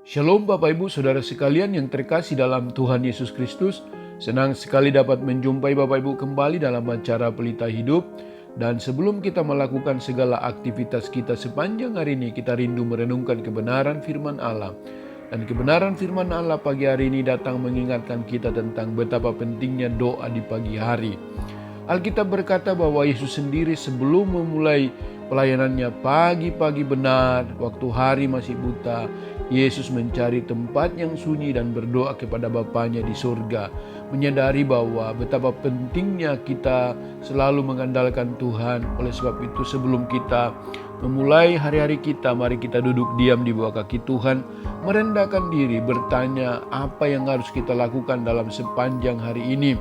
Shalom Bapak Ibu Saudara sekalian yang terkasih dalam Tuhan Yesus Kristus. Senang sekali dapat menjumpai Bapak Ibu kembali dalam acara Pelita Hidup. Dan sebelum kita melakukan segala aktivitas kita sepanjang hari ini, kita rindu merenungkan kebenaran firman Allah. Dan kebenaran firman Allah pagi hari ini datang mengingatkan kita tentang betapa pentingnya doa di pagi hari. Alkitab berkata bahwa Yesus sendiri sebelum memulai pelayanannya pagi-pagi benar, waktu hari masih buta, Yesus mencari tempat yang sunyi dan berdoa kepada Bapanya di surga, menyadari bahwa betapa pentingnya kita selalu mengandalkan Tuhan. Oleh sebab itu sebelum kita memulai hari-hari kita, mari kita duduk diam di bawah kaki Tuhan, merendahkan diri, bertanya apa yang harus kita lakukan dalam sepanjang hari ini.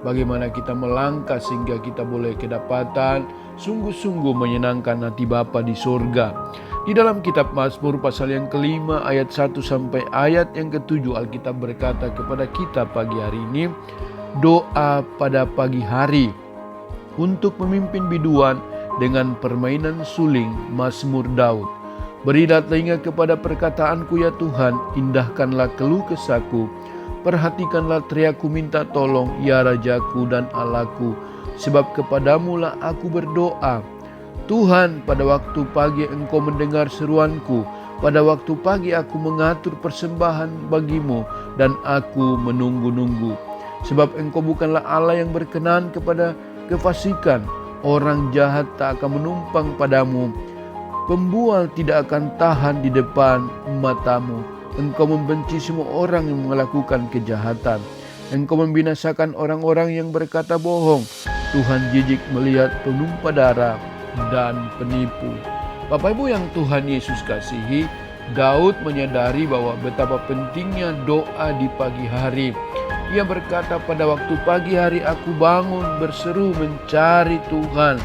Bagaimana kita melangkah sehingga kita boleh kedapatan sungguh-sungguh menyenangkan hati Bapa di surga. Di dalam kitab Mazmur pasal yang kelima ayat 1 sampai ayat yang ke-7, Alkitab berkata kepada kita pagi hari ini, doa pada pagi hari untuk memimpin biduan dengan permainan suling, Mazmur Daud. Berilah telinga kepada perkataanku ya Tuhan, indahkanlah keluh kesahku. Perhatikanlah teriakku minta tolong, ya Rajaku dan Allahku, sebab kepadamulah aku berdoa. Tuhan, pada waktu pagi Engkau mendengar seruanku, pada waktu pagi aku mengatur persembahan bagimu, dan aku menunggu-nunggu. Sebab Engkau bukanlah Allah yang berkenan kepada kefasikan, orang jahat tak akan menumpang padamu, pembual tidak akan tahan di depan matamu. Engkau membenci semua orang yang melakukan kejahatan. Engkau membinasakan orang-orang yang berkata bohong. Tuhan jijik melihat penumpah darah dan penipu. Bapak Ibu yang Tuhan Yesus kasihi, Daud menyadari bahwa betapa pentingnya doa di pagi hari. Ia berkata, pada waktu pagi hari aku bangun berseru mencari Tuhan.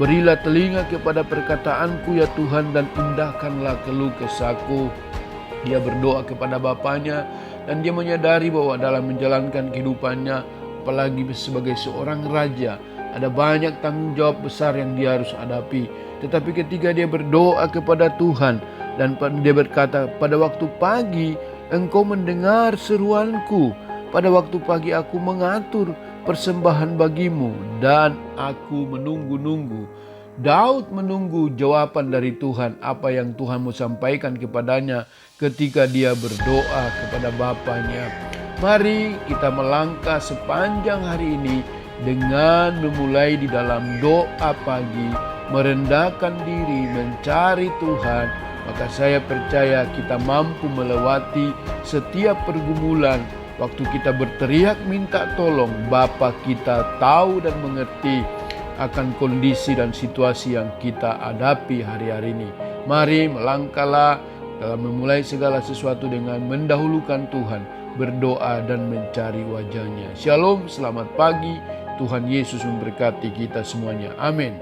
Berilah telinga kepada perkataanku ya Tuhan, dan indahkanlah keluh kesahku. Dia berdoa kepada Bapanya dan dia menyadari bahwa dalam menjalankan kehidupannya, apalagi sebagai seorang raja, ada banyak tanggung jawab besar yang dia harus hadapi. Tetapi ketika dia berdoa kepada Tuhan dan dia berkata, pada waktu pagi Engkau mendengar seruanku, pada waktu pagi aku mengatur persembahan bagimu, dan aku menunggu-nunggu. Daud menunggu jawaban dari Tuhan, apa yang Tuhan mau sampaikan kepadanya ketika dia berdoa kepada Bapanya. Mari kita melangkah sepanjang hari ini dengan memulai di dalam doa pagi, merendahkan diri, mencari Tuhan. Maka saya percaya kita mampu melewati setiap pergumulan. Waktu kita berteriak minta tolong, Bapa kita tahu dan mengerti akan kondisi dan situasi yang kita hadapi hari-hari ini. Mari melangkahlah dalam memulai segala sesuatu dengan mendahulukan Tuhan, berdoa dan mencari wajah-Nya. Shalom, selamat pagi. Tuhan Yesus memberkati kita semuanya. Amin.